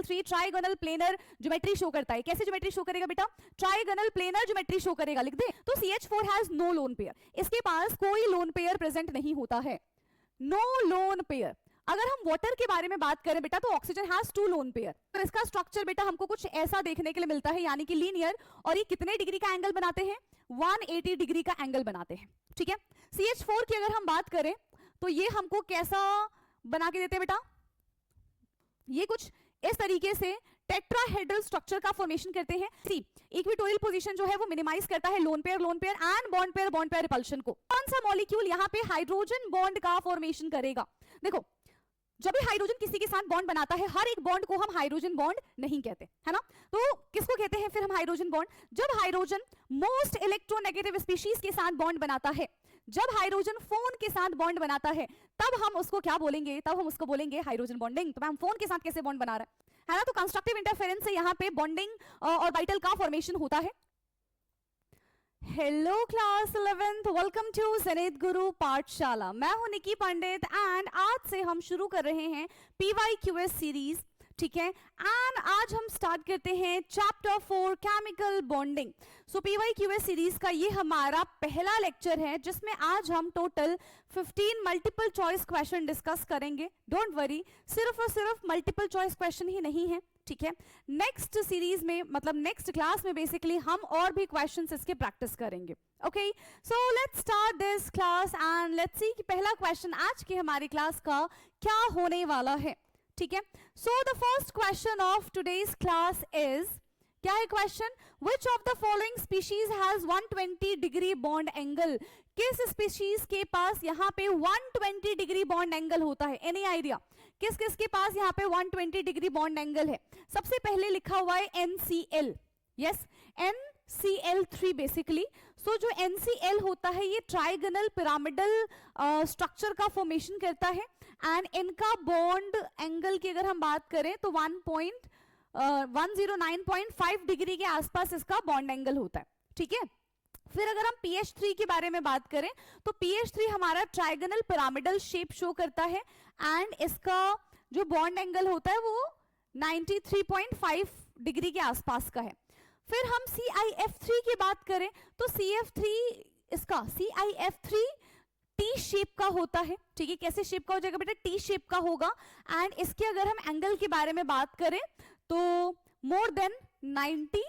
BCl3 trigonal planar geometry show करता है। कैसे ज्योमेट्री शो करेगा बेटा? ट्राइगोनल प्लेनर ज्योमेट्री शो करेगा, लिख दे। तो CH4 has no lone pair, इसके पास कोई लोन पेयर प्रेजेंट नहीं होता है, नो लोन पेयर। अगर हम वाटर के बारे में बात करें बेटा तो oxygen has two lone pair. तो इसका स्ट्रक्चर बेटा हमको कुछ ऐसा देखने के लिए मिलता है, यानी कि लीनियर, और ये कितने डिग्री का एंगल बनाते हैं? 180 डिग्री का एंगल बनाते हैं, ठीक है। CH4 की अगर हम बात करें तो ये हमको कैसा बना के देते हैं बेटा? ये कुछ इस तरीके से टेट्राहेड्रल स्ट्रक्चर का फॉर्मेशन करते हैं। सी इक्विटोरियल पोजीशन जो है वो मिनिमाइज करता है lone pair and bond pair repulsion को। कौन सा मॉलिक्यूल यहाँ पे हाइड्रोजन बॉन्ड का फॉर्मेशन करेगा? देखो, जब भी हाइड्रोजन किसी के साथ बॉन्ड बनाता है, हर एक बॉन्ड को हम हाइड्रोजन बॉन्ड नहीं कहते, है ना। तो किसको कहते हैं फिर हम हाइड्रोजन बॉन्ड? जब हाइड्रोजन मोस्ट इलेक्ट्रोनेगेटिव स्पीशीज के साथ बॉन्ड बनाता है, जब हाइड्रोजन फोन के साथ बॉन्ड बनाता है, तब हम उसको क्या बोलेंगे? तब हम उसको बोलेंगे हाइड्रोजन बॉन्डिंग। तो मैम फोन के साथ कैसे बॉन्ड बना रहा है ना। तो कंस्ट्रक्टिव इंटरफेरेंस से यहाँ पे बॉन्डिंग ऑर्बिटल का फॉर्मेशन होता है। Hello class 11th, welcome to Zenith Guru Pathshala. मैं हूं निकी पंडित एंड आज से हम शुरू कर रहे हैं PYQS सीरीज, ठीक है। एंड आज हम स्टार्ट करते हैं चैप्टर 4 केमिकल बॉन्डिंग। सो PYQS सीरीज का ये हमारा पहला लेक्चर है, जिसमें आज हम total 15 multiple choice question discuss करेंगे। डोंट वरी, सिर्फ और सिर्फ मल्टीपल चॉइस क्वेश्चन ही नहीं है, ठीक है। नेक्स्ट सीरीज में, मतलब नेक्स्ट क्लास में बेसिकली हम और भी क्वेश्चंस इसके प्रैक्टिस करेंगे। Okay, so let's start this class and let's see कि पहला क्वेश्चन आज की हमारी क्लास का क्या होने वाला है, ठीक है। So the first question of today's class is, क्या है question? Which of the following species has 120 degree bond angle? किस स्पीशीज के पास यहाँ पे 120 डिग्री बॉन्ड एंगल होता है? एनी आइडिया किस किस के पास यहाँ पे 120 डिग्री बॉन्ड एंगल है? सबसे पहले लिखा हुआ है NCl, यस, NCl3 बेसिकली। सो जो NCl होता है ये ट्राइगोनल पिरामिडल स्ट्रक्चर का फॉर्मेशन करता है एंड इनका बॉन्ड एंगल की अगर हम बात करें तो 109.5 डिग्री के आसपास इसका बॉन्ड एंगल होता है, ठीक है। फिर अगर हम PH3 के बारे में बात करें तो PH3 हमारा ट्राइगोनल पिरामिडल शेप शो करता है एंड इसका जो बॉन्ड एंगल होता है वो 93.5 डिग्री के आसपास का है। फिर हम CIF3 की बात करें तो CIF3 टी शेप का होता है, ठीक है। कैसे शेप का हो जाएगा बेटा? टी शेप का होगा एंड इसके अगर हम एंगल के बारे में बात करें तो मोर देन 90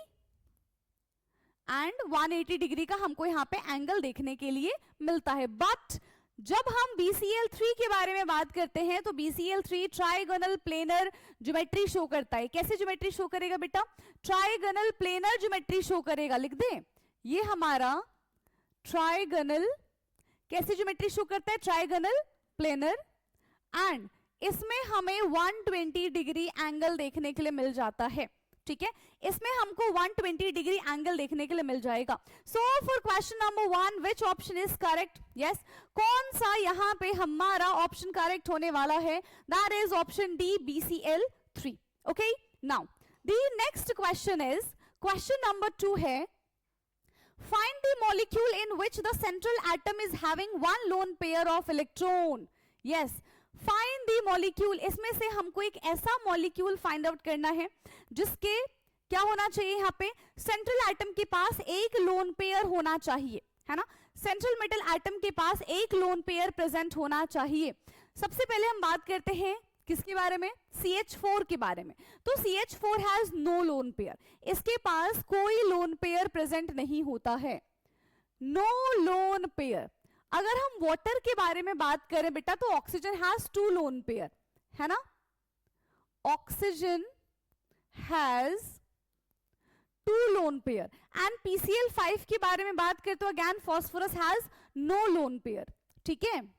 एंड 180 डिग्री का हमको यहाँ पे एंगल देखने के लिए मिलता है। बट जब हम BCl3 के बारे में बात करते हैं तो BCl3 trigonal planar geometry show करता है। कैसे ज्योमेट्री शो करेगा बेटा? ट्राइगोनल प्लेनर ज्योमेट्री शो करेगा, लिख दे। ये हमारा ट्राइगोनल कैसे ज्योमेट्री शो करता है? ट्राइगोनल प्लेनर, एंड इसमें हमें 120 डिग्री एंगल देखने के लिए मिल जाता है, ठीक है। इसमें हमको 120 डिग्री एंगल देखने के लिए मिल जाएगा। सो for question number 1, which option is correct? Yes, कौन सा यहाँ पे हमारा ऑप्शन करेक्ट होने वाला है? That is option D, BCl3। Okay, now the next question is, question number 2 है, find the molecule in which the central atom is having one lone pair of electron. Yes, find the molecule। इसमें से हमको एक ऐसा molecule find out करना है जिसके क्या होना चाहिए? यहाँ पे सेंट्रल एटम के पास एक लोन पेयर होना चाहिए, है ना। सेंट्रल मेटल एटम के पास एक लोन पेयर प्रेजेंट होना चाहिए। सबसे पहले हम बात करते हैं किसके बारे में? CH4 के बारे में। तो CH4 has no lone pair, इसके पास कोई लोन पेयर प्रेजेंट नहीं होता है, नो लोन पेयर। अगर हम वाटर के बारे में बात करें बेटा तो oxygen has two lone pair, है ना। Oxygen has two lone pair and PCl5 के बारे में बात करें तो again phosphorus has no lone pair, ठीक है।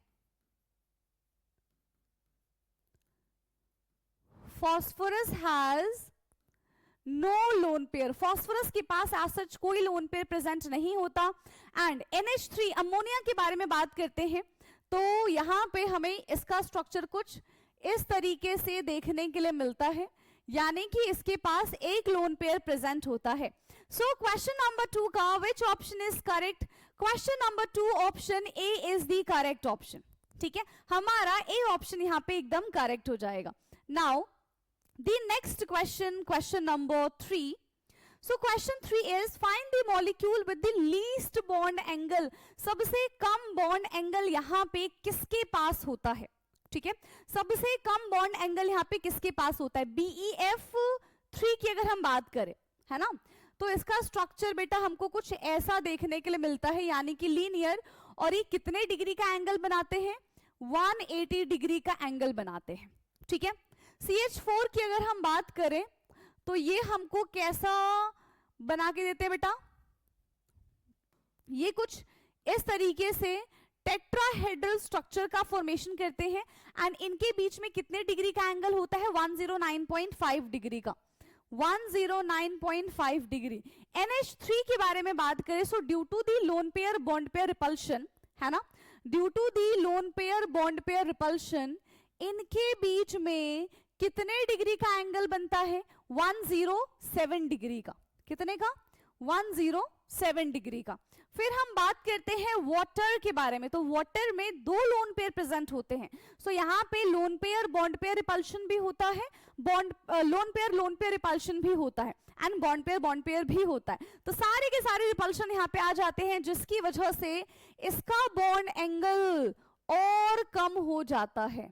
Phosphorus has no lone pair, phosphorus के पास एज सच कोई लोन पेयर प्रेजेंट नहीं होता। एंड NH3 अमोनिया के बारे में बात करते हैं तो यहां पे हमें इसका स्ट्रक्चर कुछ इस तरीके से देखने के लिए मिलता है, यानी कि इसके पास एक लोन पेयर प्रेजेंट होता है। सो क्वेश्चन नंबर 2 का विच option is correct? Question number 2 option A is the correct option, ठीक है। हमारा ए ऑप्शन यहां पे एकदम करेक्ट हो जाएगा। Now The next question, question number 3. So question 3 is find the molecule with the least bond angle. सबसे कम bond angle यहाँ पे किसके पास होता है? ठीक है, सबसे कम bond angle यहाँ पे किसके पास होता है? BeF3 की अगर हम बात करें, है ना, तो इसका स्ट्रक्चर बेटा हमको कुछ ऐसा देखने के लिए मिलता है, यानी कि लीनियर, और ये कितने डिग्री का एंगल बनाते हैं? 180 डिग्री का एंगल बनाते हैं। ठीक है, CH4 की अगर हम बात करें तो ये हमको कैसा बना के देते हैं बेटा? ये कुछ इस तरीके से टेट्राहेड्रल स्ट्रक्चर का फॉर्मेशन करते हैं, एंड इनके बीच में कितने डिग्री का एंगल होता है? 109.5 डिग्री का, 109.5 डिग्री। NH3 के बारे में बात करें, so due to the lone pair bond pair repulsion, है ना, due to the lone pair bond pair repulsion, इनके बीच में कितने डिग्री का एंगल बनता है? 107 डिग्री का। कितने का? 107 डिग्री का। फिर हम बात करते हैं वाटर के बारे में, तो वाटर में दो लोन पेयर प्रेजेंट होते हैं, सो यहाँ पे loan pair bond pair repulsion भी होता है, लोन पेयर रिपल्शन भी होता है, एंड बॉन्ड पेयर भी होता है। तो सारे के सारे रिपल्शन यहाँ पे आ जाते हैं, जिसकी वजह से इसका बॉन्ड एंगल और कम हो जाता है।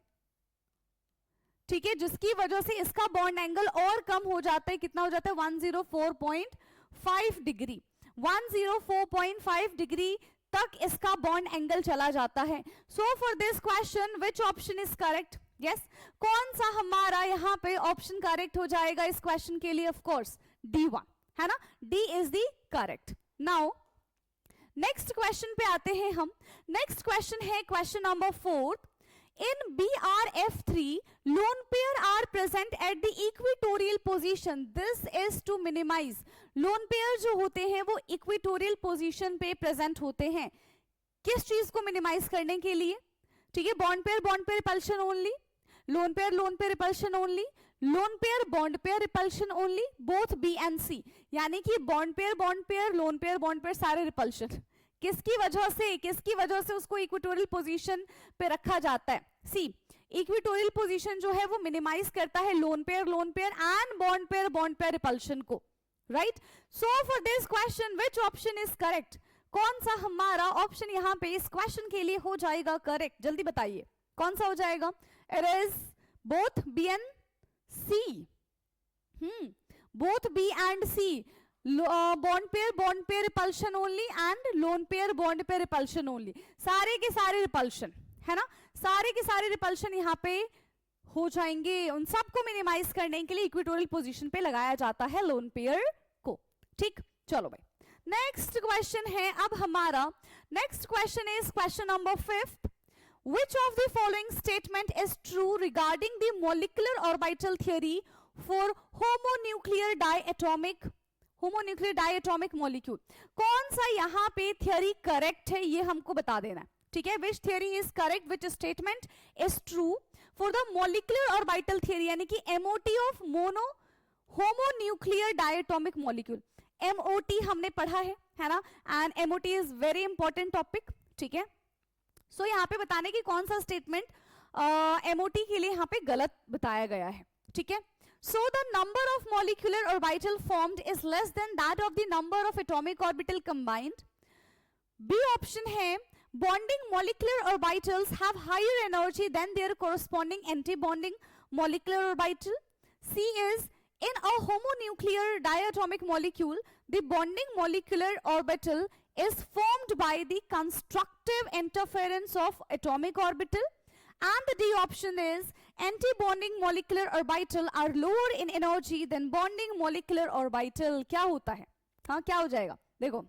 ठीक है, जिसकी वजह से इसका बॉन्ड एंगल और कम हो जाता है। कितना हो जाता है? 104.5 डिग्री, 104.5 डिग्री तक इसका बॉन्ड एंगल चला जाता है। So for this question which option is correct? Yes, कौन सा हमारा यहाँ पे ऑप्शन करेक्ट हो जाएगा इस क्वेश्चन के लिए? ऑफ कोर्स D1, है ना, D is the correct. Now next question पे आते हैं हम। नेक्स्ट क्वेश्चन है question number 4। In BRF3, lone pair are present at the equatorial position. This is to minimize. Lone pair जो होते हैं वो equatorial position पे present होते हैं। किस चीज को minimize करने के लिए? ठीक है, bond pair repulsion only, lone pair repulsion only, lone pair repulsion only, both B and C. यानी कि bond pair, lone pair सारे repulsion। किसकी वजह से उसको इक्वेटोरियल पोजीशन पे रखा जाता है? सी, इक्वेटोरियल पोजीशन जो है वो मिनिमाइज करता है lone pair and bond pair repulsion को, right? So for this question which option is correct? कौन सा हमारा ऑप्शन यहाँ पे इस क्वेश्चन के लिए हो जाएगा करेक्ट? जल्दी बताइए कौन सा हो जाएगा? It is both B and C. Both B and C, bond pair repulsion only and lone pair bond pair repulsion only. सारे के सारे रिपल्शन, है ना, सारे के सारे रिपल्शन यहाँ पे हो जाएंगे। उन सबको मिनिमाइज करने के लिए इक्वेटोरियल पोजीशन पे लगाया जाता है लोन पेयर को। ठीक, चलो भाई नेक्स्ट क्वेश्चन है अब हमारा। Next question is question number 5। Which of the following statement is true regarding the molecular orbital theory for homonuclear diatomic molecule? कौन सा यहाँ पे थियरी करेक्ट है ये हमको बता देना है। ठीक है, which theory is correct, which statement is true for the molecular orbital theory, यानी कि MOT of homonuclear diatomic molecule। MOT हमने पढ़ा है ना, and MOT is very important topic। ठीक है, सो यहाँ पे बताने की कौन सा स्टेटमेंट MOT के लिए यहाँ पे गलत बताया गया है। ठीक है, so the number of molecular orbital formed is less than that of the number of atomic orbital combined। B option है bonding molecular orbitals have higher energy than their corresponding anti-bonding molecular orbital। C is in a homonuclear diatomic molecule, the bonding molecular orbital is formed by the constructive interference of atomic orbital। And the D option is anti-bonding molecular orbital are lower in energy than bonding molecular orbital। क्या होता है? हाँ, क्या हो जाएगा? देखो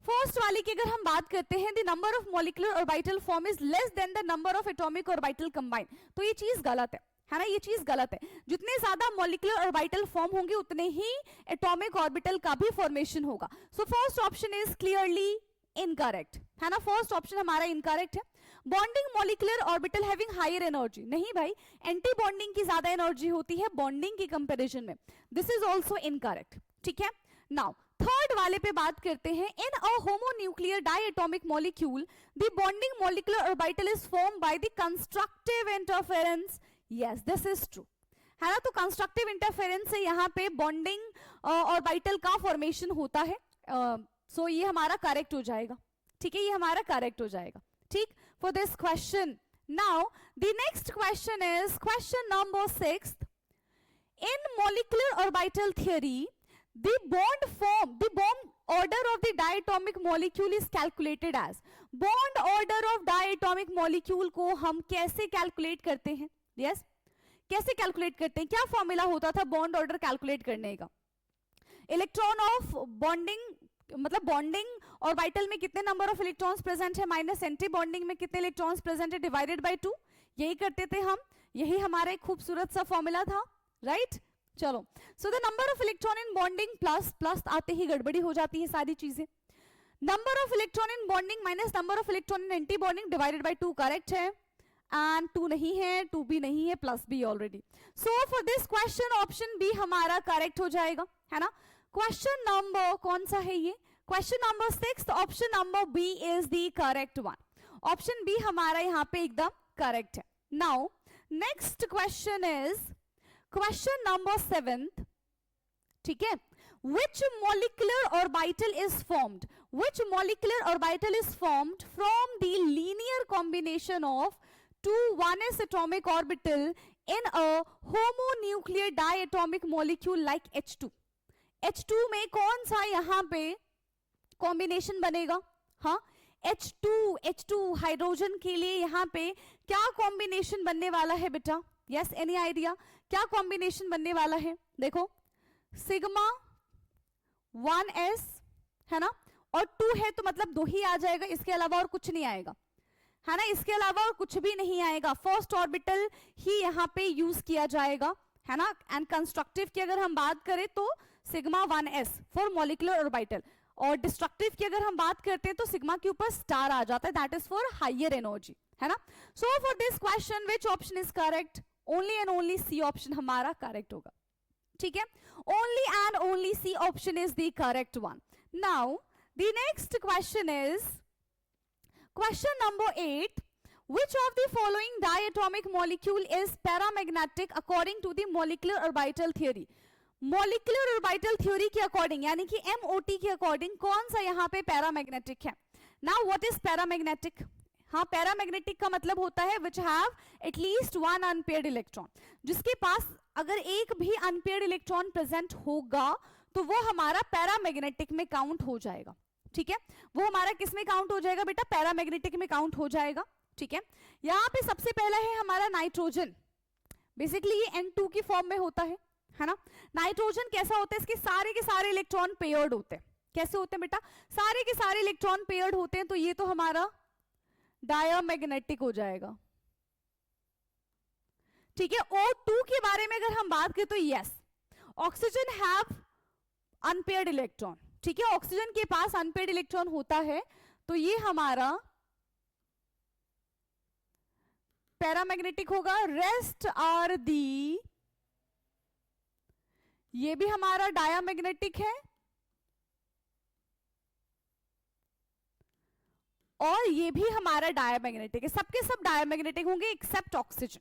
first वाली की अगर हम बात करते हैं, the number of molecular orbital form is less than the number of atomic orbital combined, तो ये चीज गलत है ना, ये चीज गलत है। जितने ज्यादा मॉलिक्यूलर ऑर्बिटल फॉर्म होंगे उतने ही एटॉमिक ऑर्बिटल का भी फॉर्मेशन होगा। So first option is clearly incorrect, है ना, फर्स्ट ऑप्शन हमारा इनकरेक्ट है। Bonding molecular orbital having higher energy, नहीं भाई, एंटी बॉन्डिंग की ज्यादा एनर्जी होती है बॉन्डिंग की कंपैरिजन में, दिस इज ऑल्सो इनकरेक्ट। ठीक है, नाउ थर्ड वाले पे बात करते हैं। In a homonuclear diatomic molecule the bonding molecular orbital is formed by the constructive interference, yes this is true. है ना। तो कंस्ट्रक्टिव इंटरफेरेंस से यहाँ पे बॉन्डिंग ऑर्बिटल का फॉर्मेशन होता है। सो ये हमारा करेक्ट हो जाएगा, ठीक है, ये हमारा करेक्ट हो जाएगा, ठीक, for this question. Now the next question is question number 6। In molecular orbital theory, the bond order of the diatomic molecule is calculated as। bond order of diatomic molecule को हम कैसे कैलकुलेट करते हैं? yes? कैसे calculate करते हैं? क्या formula होता था बॉन्ड ऑर्डर कैलकुलेट करने का? इलेक्ट्रॉन ऑफ बॉन्डिंग, मतलब बॉन्डिंग ऑर्बिटल में कितने नंबर ऑफ इलेक्ट्रॉन्स प्रेजेंट है माइनस एंटी बॉन्डिंग में कितने इलेक्ट्रॉन्स प्रेजेंट है डिवाइडेड बाय 2। यही करते थे हम, यही हमारा एक खूबसूरत सा फॉर्मूला था, राइट? चलो, so the number of electron in bonding plus plus आते ही गड़बड़ी हो जाती है सारी चीजें। Number of electron in bonding minus number of electron in anti bonding divided by 2 correct है, एंड 2 नहीं है, 2 भी नहीं है, plus B already. So for this question option B हमारा करेक्ट हो जाएगा, है ना। क्वेश्चन नंबर कौन सा है ये? Question number 6, option number B is the correct one. Option B हमारा यहाँ पे एकदम करेक्ट है। Now next question is question number 7, ठीक है। Which molecular orbital is formed? Which molecular orbital is formed from the linear combination of two 1s atomic orbital in a homonuclear diatomic molecule like H2? H2 में कौन सा यहाँ पे combination बनेगा? हाँ, H2 hydrogen के लिए यहाँ पे क्या कॉम्बिनेशन बनने वाला है बेटा? यस, एनी आइडिया क्या कॉम्बिनेशन बनने वाला है? देखो, सिग्मा 1s है ना, और 2 है तो मतलब 2 ही आ जाएगा, इसके अलावा और कुछ नहीं आएगा, है ना, इसके अलावा और कुछ भी नहीं आएगा। फर्स्ट ऑर्बिटल ही यहाँ पे यूज किया जाएगा, है ना। एंड कंस्ट्रक्टिव की अगर हम बात करें तो sigma 1s for molecular orbital, और डिस्ट्रक्टिव की अगर हम बात करते हैं तो सिग्मा के ऊपर स्टार आ जाता है, that is for higher energy, है ना। So for this question which option is correct? Only and only C option हमारा करेक्ट होगा, ठीक है। Only and only C option is the correct one. Now the next question is question number 8। Which of the following diatomic molecule is paramagnetic according to the molecular orbital theory? molecular orbital theory के according, यानी कि MOT के according कौन सा यहाँ पे paramagnetic है? Now what is paramagnetic? हाँ, पैरामैग्नेटिक का मतलब होता है which have at least one unpaired electron, जिसके पास अगर एक भी अनपेयर्ड इलेक्ट्रॉन प्रेजेंट होगा तो वो हमारा पैरामैग्नेटिक में काउंट हो जाएगा, ठीक है। वो हमारा किस में काउंट हो जाएगा बेटा? पैरामैग्नेटिक में काउंट हो जाएगा, ठीक है। यहाँ पे सबसे पहला है हमारा नाइट्रोजन, बेसिकली ये N2 की फॉर्म में होता है ना। नाइट्रोजन कैसा होता है? इसके सारे के सारे इलेक्ट्रॉन पेयर्ड होते हैं। कैसे होते हैं बेटा? सारे के सारे इलेक्ट्रॉन पेयर्ड होते हैं, तो ये तो हमारा डायमैग्नेटिक हो जाएगा, ठीक है। O2 के बारे में अगर हम बात करें तो yes, oxygen have unpaired electron, ठीक है। ऑक्सीजन के पास अनपेयर्ड इलेक्ट्रॉन होता है, तो ये हमारा पैरामैग्नेटिक होगा। रेस्ट आर दी, ये भी हमारा डायमैग्नेटिक है, और ये भी हमारा डायमैग्नेटिक है। सबके सब डायमैग्नेटिक होंगे एक्सेप्ट ऑक्सीजन,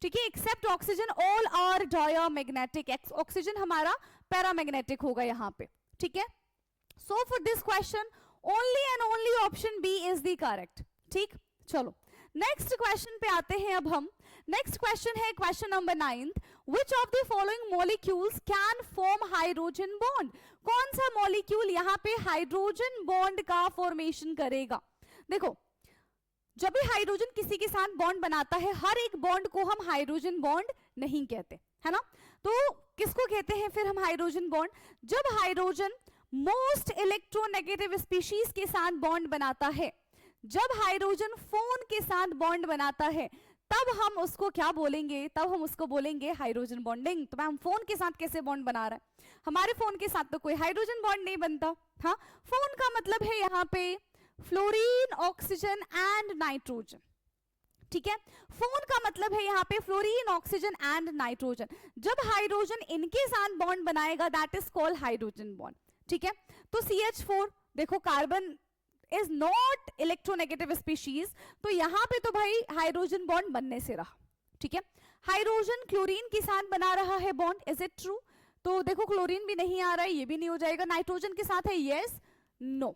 ठीक है। Except oxygen all are diamagnetic. Oxygen हमारा पैरामैग्नेटिक होगा यहाँ पे, ठीक है। So for this question only and only option B is the correct, ठीक। चलो नेक्स्ट क्वेश्चन पे आते हैं अब हम। नेक्स्ट क्वेश्चन है question number 9। Which of the following molecules can form hydrogen bond? कौन सा मॉलिक्यूल यहाँ पे हाइड्रोजन बॉन्ड का फॉर्मेशन करेगा? देखो, जब भी हाइड्रोजन किसी के साथ बॉन्ड बनाता है, हर एक बॉन्ड को हम हाइड्रोजन बॉन्ड नहीं कहते, है ना। तो किसको कहते हैं फिर हम हाइड्रोजन बॉन्ड? जब हाइड्रोजन मोस्ट इलेक्ट्रोनेगेटिव स्पीशीज के साथ बॉन्ड बनाता है, जब हाइड्रोजन फोन के साथ बॉन्ड बनाता है, तब हम उसको क्या बोलेंगे? तब हम उसको बोलेंगे हाइड्रोजन बॉन्डिंग। तो मैम फोन के साथ कैसे बॉन्ड बना रहा है? हमारे फोन के साथ तो कोई हाइड्रोजन बॉन्ड नहीं बनता। हाँ, फोन का मतलब है यहाँ पे फ्लोरीन, ऑक्सीजन एंड नाइट्रोजन, ठीक है। फोन का मतलब है यहाँ पे फ्लोरीन, ऑक्सीजन एंड नाइट्रोजन। जब हाइड्रोजन इनके साथ बॉन्ड बनाएगा, that is called hydrogen bond, ठीक है। तो CH4 देखो, carbon is not electronegative species, तो यहां पे तो भाई हाइड्रोजन बॉन्ड बनने से रहा, ठीक है। हाइड्रोजन क्लोरीन के साथ बना रहा है बॉन्ड, इज इट ट्रू? तो देखो क्लोरीन भी नहीं आ रहा है, ये भी नहीं हो जाएगा। नाइट्रोजन के साथ है, यस, नो।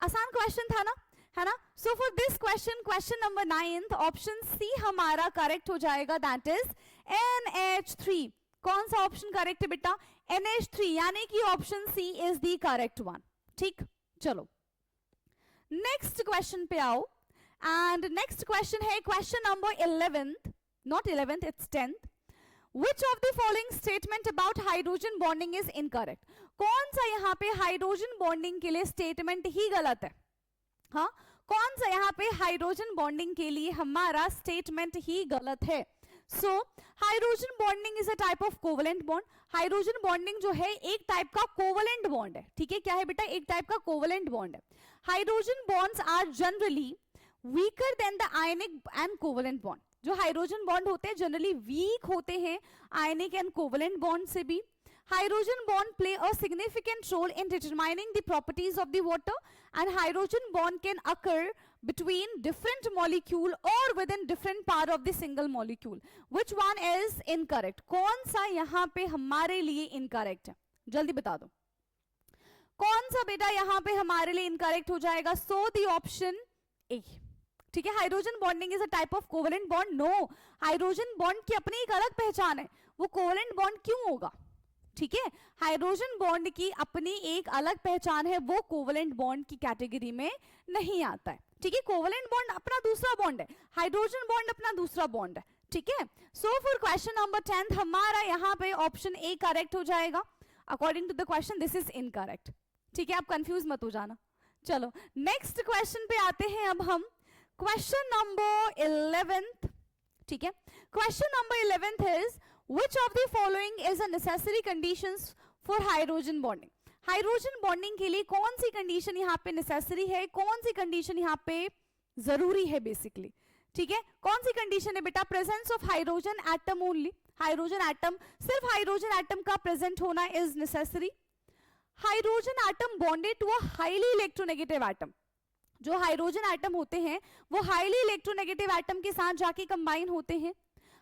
आसान क्वेश्चन था ना, है ना? So for this question, question number 9, option C हमारा करेक्ट हो जाएगा, दैट इज NH3। कौन सा ऑप्शन करेक्ट है बेटा? NH3, यानी कि option C is the correct one. ठीक, चलो नेक्स्ट क्वेश्चन पे आओ। एंड नेक्स्ट क्वेश्चन है question number 11th, not 11th, it's 10th। Which of the following statement about hydrogen bonding is incorrect? कौन सा यहाँ पे हाइड्रोजन बॉन्डिंग के लिए स्टेटमेंट ही गलत है? हाँ, कौन सा यहाँ पे हाइड्रोजन बॉन्डिंग के लिए हमारा स्टेटमेंट ही गलत है? So hydrogen bonding is a type of covalent bond. Hydrogen bonding जो है एक टाइप का कोवेलेंट बॉन्ड है। ठीक है, क्या है बेटा? एक टाइप का कोवेलेंट बॉन्ड है। Hydrogen bonds are generally weaker than the ionic and covalent bond. जो हाइड्रोजन बॉन्ड होते हैं जनरली वीक होते हैं आयनिक एंड कोवेलेंट बॉन्ड से भी। Hydrogen bond play a significant role in determining the properties of the water, and hydrogen bond can occur between different molecule or within different part of the single molecule. Which one is incorrect? कौन सा यहाँ पे हमारे लिए incorrect है? जल्दी बता दो कौन सा बेटा यहाँ पे हमारे लिए incorrect हो जाएगा? So the option A। ठीक है, hydrogen bonding is a type of covalent bond. No, hydrogen bond की अपनी एक अलग पहचान है, वो कोवेलेंट बॉन्ड क्यों होगा? ठीक है, हाइड्रोजन बॉन्ड की अपनी एक अलग पहचान है, वो कोवेलेंट बॉन्ड की कैटेगरी में नहीं आता है। ठीक है, कोवेलेंट बॉन्ड अपना दूसरा बॉन्ड है, हाइड्रोजन बॉन्ड अपना दूसरा बॉन्ड है। ठीक है, सो फॉर क्वेश्चन नंबर 10 हमारा यहाँ पे ऑप्शन ए करेक्ट हो जाएगा। According to the question this is incorrect. ठीक है, आप कंफ्यूज मत हो जाना। चलो नेक्स्ट क्वेश्चन पे आते हैं अब हम, क्वेश्चन नंबर 11th। ठीक है, question number 11th is which of the following is a necessary conditions for hydrogen bonding? Hydrogen bonding के लिए कौन सी कंडीशन यहाँ पे नेसेसरी है, कौन सी कंडीशन यहाँ पे जरूरी है बेसिकली? ठीक है, कौन सी कंडीशन है बेटा? Presence of hydrogen atom only. Hydrogen atom, सिर्फ हाइड्रोजन एटम का प्रेजेंट होना is necessary. Hydrogen atom bonded to a highly electronegative atom. जो हाइड्रोजन एटम होते हैं वो हाईली इलेक्ट्रोनेगेटिव एटम के साथ जाके कंबाइन होते हैं।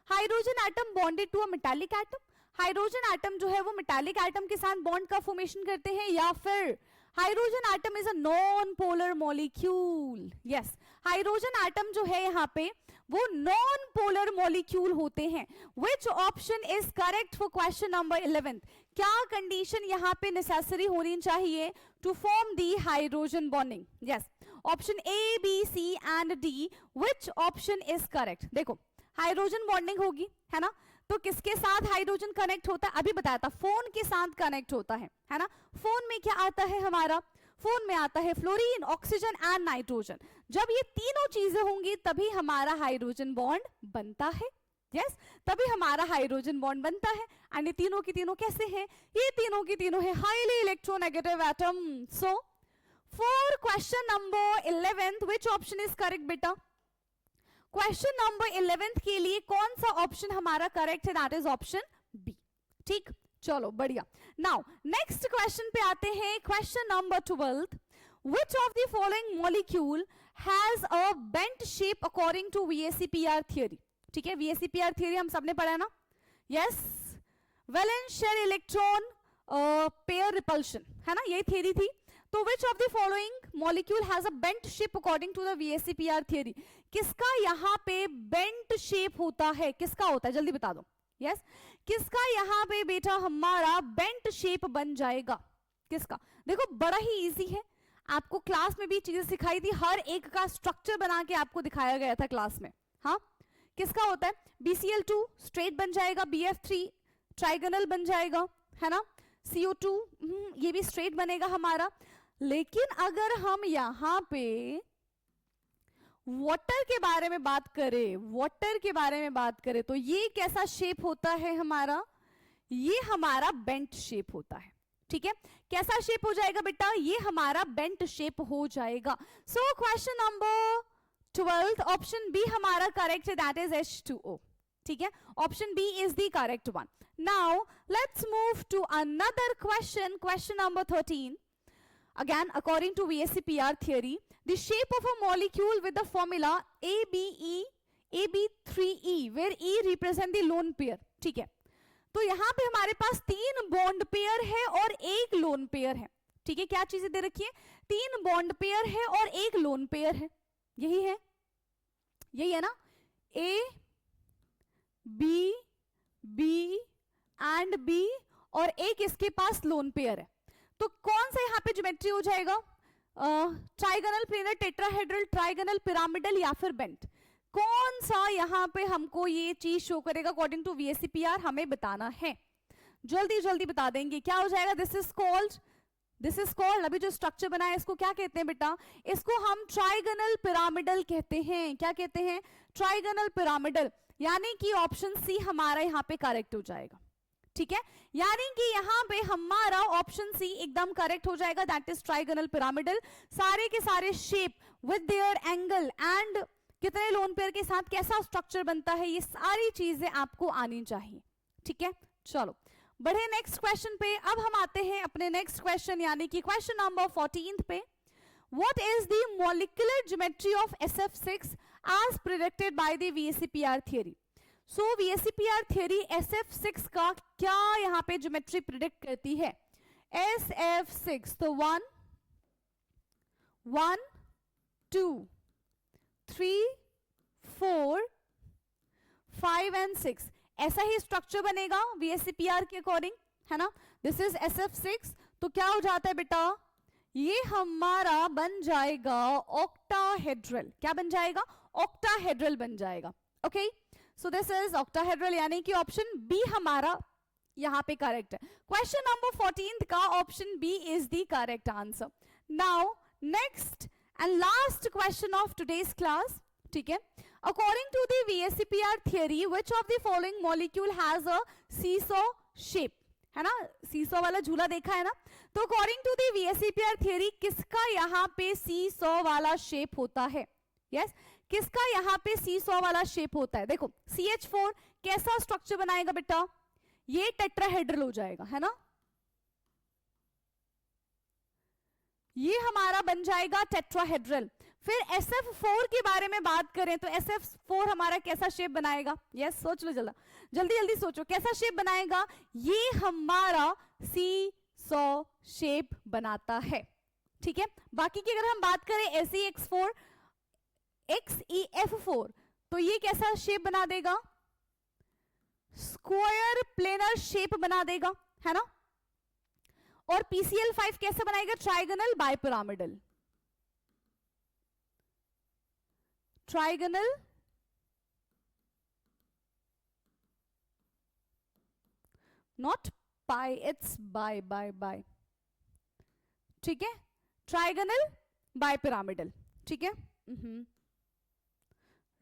Hydrogen atom bonded to a metallic atom. Hydrogen atom जो है वो मेटालिक एटम के साथ बॉन्ड का फॉर्मेशन करते हैं, या फिर hydrogen atom is a non polar molecule. Yes, hydrogen atom जो है यहाँ पे वो नॉन पोलर मॉलिक्यूल होते हैं। Which option is correct for question number 11? क्या कंडीशन यहाँ पे नेसेसरी होनी चाहिए to form the hydrogen bonding? Yes, option A, B, C and D. Which option is correct? देखो हाइड्रोजन बॉन्डिंग होगी, है ना, तो किसके साथ हाइड्रोजन कनेक्ट होता है? अभी बताया था, फोन के साथ कनेक्ट होता है ना। फोन में क्या आता है हमारा? फोन में आता है फ्लोरीन, ऑक्सीजन एंड नाइट्रोजन। जब ये तीनों चीजें होंगी तभी हमारा हाइड्रोजन बॉन्ड बनता है। यस, तभी हमारा हाइड्रोजन बॉन्ड बनता है। एंड ये तीनों की तीनों कैसे हैं? ये तीनों की तीनों है highly electronegative atom. So for question number 11th which option is correct बेटा? क्वेश्चन नंबर 11th के लिए कौन सा ऑप्शन हमारा करेक्ट है? That is option B. ठीक, चलो बढ़िया। नाउ नेक्स्ट क्वेश्चन पे आते हैं, question number 12th। Which of the following molecule has a bent shape according to VSEPR theory? ठीक है, VSEPR theory हम सबने पढ़ा ना? Yes, valence shell electron pair repulsion, है ना, यही थ्योरी थी। तो which of the following molecule has a bent shape according to the VSEPR theory? किसका यहाँ पे bent shape होता है? किसका होता है? जल्दी बता दो। यस, किसका यहाँ पे बेटा हमारा bent shape बन जाएगा? किसका? देखो बड़ा ही इजी है, आपको क्लास में भी चीजें सिखाई थी, हर एक का स्ट्रक्चर बना के आपको दिखाया गया था क्लास में। हाँ, किसका होता है? BCl2 स्ट्रेट बन जाएगा, BF3 ट्राइगोनल बन जाएगा, है ना, CO2 ये भी स्ट्रेट बनेगा हमारा। लेकिन अगर हम यहाँ पे वाटर के बारे में बात करें, वाटर के बारे में बात करें, तो ये कैसा शेप होता है हमारा? ये हमारा बेंट शेप होता है। ठीक है, कैसा शेप हो जाएगा बेटा? ये हमारा बेंट शेप हो जाएगा। So question number 12 option B हमारा करेक्ट है, दैट इज H2O। ठीक है, option B is the correct one. Now let's move to another question, question number 13। Again, according to VSEPR theory, the shape of a molecule with the formula ABE AB3E where E represent the lone pair, ठीक है। तो यहाँ पे हमारे पास 3 bond pair है और 1 loan pair है, ठीक है। क्या चीजें दे रखी है, 3 बॉन्ड पेयर है और 1 लोन पेयर है, यही है ना, A B B and B और एक इसके पास लोन पेयर है। तो कौन सा यहाँ पे ज्योमेट्री हो जाएगा, trigonal, planar, tetrahedral, trigonal, pyramidal या फिर बेंट, कौन सा यहाँ पे हमको ये चीज शो करेगा अकॉर्डिंग टू VSEPR, हमें बताना है। जल्दी जल्दी बता देंगे क्या हो जाएगा। दिस इज कॉल्ड अभी जो स्ट्रक्चर बना है इसको क्या कहते हैं बेटा, इसको हम ट्राइगोनल पिरामिडल कहते हैं। क्या कहते हैं, ट्राइगोनल पिरामिडल, यानी कि ऑप्शन सी हमारा यहाँ पे करेक्ट हो जाएगा, ठीक है। यानी कि यहाँ पे हमारा ऑप्शन सी एकदम करेक्ट हो जाएगा, दैट इज ट्राइगोनल पिरामिडल। सारे के सारे shape with their angle and कितने लोन पेयर के साथ कैसा स्ट्रक्चर बनता है, ये सारी चीजें आपको आनी चाहिए, ठीक है। चलो बढ़े नेक्स्ट क्वेश्चन पे। अब हम आते हैं अपने नेक्स्ट क्वेश्चन यानी कि क्वेश्चन नंबर 14 पे। What is the molecular geometry of SF6 as predicted by the VSEPR theory? So VSEPR theory SF6 का क्या यहाँ पे ज्योमेट्री प्रिडिक्ट करती है। SF6 तो 1 1 2 3 4 5 एंड 6 ऐसा ही स्ट्रक्चर बनेगा VSEPR के अकॉर्डिंग, है ना। दिस इज SF6, तो क्या हो जाता है बेटा, ये हमारा बन जाएगा ऑक्टाहेड्रल। क्या बन जाएगा, ऑक्टाहेड्रल बन जाएगा, okay. So this is octahedral, यानी कि ऑप्शन बी हमारा यहाँ पे करेक्ट है। क्वेश्चन नंबर 14 का option B is the correct answer. Now next and last question of today's class, ठीक है। According to the VSEPR theory, which of the following molecule has a seesaw shape, है ना, सीसो वाला झूला देखा है ना। तो according to the VSEPR theory किसका यहाँ पे सीसो वाला शेप होता है, यस किसका यहाँ पे सीसो वाला शेप होता है। देखो CH4 कैसा स्ट्रक्चर बनाएगा बेटा, ये टेट्राहेड्रल हो जाएगा, है ना, ये हमारा बन जाएगा टेट्राहेड्रल। फिर SF4 के बारे में बात करें तो SF4 हमारा कैसा शेप बनाएगा, यस सोच लो जल्दी जल्दी सोचो, कैसा शेप बनाएगा, ये हमारा सीसॉ शेप बनाता है, ठीक है। बाकी की अगर हम बात करें SEX4 XEF4 तो ये कैसा शेप बना देगा, स्क्वायर प्लेनर शेप बना देगा, है ना। और PCL5 कैसे बनाएगा, trigonal bipyramidal, trigonal not pi, it's bi, ठीक है, ट्राइगोनल बाइपिरामिडल, ठीक है।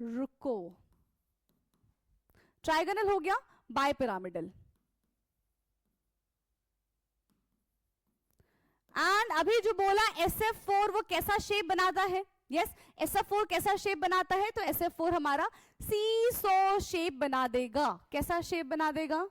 रुको, ट्राइगोनल हो गया, बाइपिरामिडल। एंड अभी जो बोला SF4 वो कैसा शेप बनाता है, यस SF4 कैसा शेप बनाता है, तो SF4 हमारा सीसो शेप बना देगा। कैसा शेप बना देगा,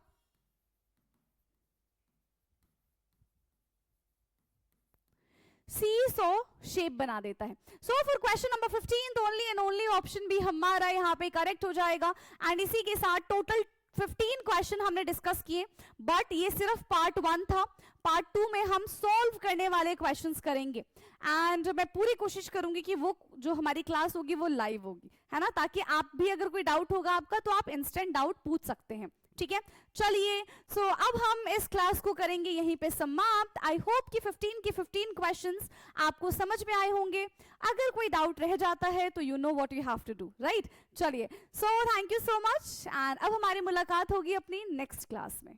सीसो शेप बना देता है। So for question number 15 only and only option B हमारा यहाँ पे करेक्ट हो जाएगा। एंड इसी के साथ टोटल 15 क्वेश्चन हमने डिस्कस किए, बट ये सिर्फ पार्ट 1 था। पार्ट 2 में हम सॉल्व करने वाले क्वेश्चंस करेंगे एंड मैं पूरी कोशिश करूंगी कि वो जो हमारी क्लास होगी वो लाइव होगी, है ना, ताकि आप भी अगर कोई डाउट होगा आपका तो आप इंस्टेंट डाउट पूछ सकते हैं, ठीक है। चलिए सो अब हम इस क्लास को करेंगे यहीं पे समाप्त। आई होप कि 15 के 15 क्वेश्चंस आपको समझ में आए होंगे। अगर कोई डाउट रह जाता है तो you know what you have to do, right. चलिए so thank you so much and अब हमारी मुलाकात होगी अपनी नेक्स्ट क्लास में।